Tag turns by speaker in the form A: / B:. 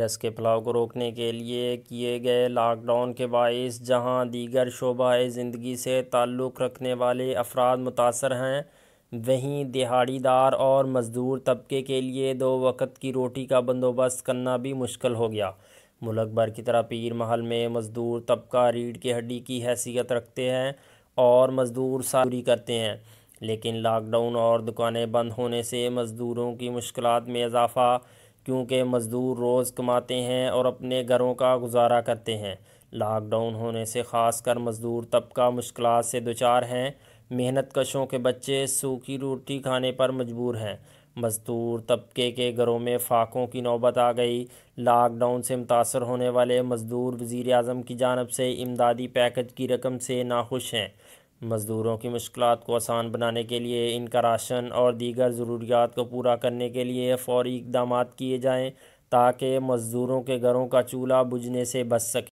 A: Virus کے پھیلاؤ کو روکنے کے لیے کیے گئے لاک ڈاؤن کے باعث جہاں دیگر شعبہ زندگی سے تعلق رکھنے والے افراد متاثر ہیں، وہیں دہاڑی دار اور مزدور طبقے کے لیے 2 وقت کی روٹی کا بندوبست کرنا بھی مشکل ہو گیا۔ ملک بھر کی طرح پیر محل میں مزدور طبقہ ریڑھ کی ہڈی کی حیثیت رکھتے ہیں اور مزدور ساری کرتے ہیں، لیکن لاک ڈاؤن اور دکانیں بند ہونے سے مزدوروں کی مشکلات میں اضافہ، کیونکہ مزدور روز کماتے ہیں اور اپنے گھروں کا گزارا کرتے ہیں۔ لاک ڈاؤن ہونے سے خاص کر مزدور طبقہ مشکلات سے دوچار ہیں۔ محنت کشوں کے بچے سوکھی روٹی کھانے پر مجبور ہیں۔ مزدور طبقے کے گھروں میں فاقوں کی نوبت آ گئی۔ لاک ڈاؤن سے متاثر ہونے والے مزدور وزیر اعظم کی جانب سے امدادی پیکج کی رقم سے ناخوش ہیں۔ مزدوروں کی مشکلات کو آسان بنانے کے لیے ان کا راشن اور دیگر ضروریات کو پورا کرنے کے لیے فوری اقدامات کیے جائیں تاکہ مزدوروں کے گھروں کا چولہا بجھنے سے بچ سکے۔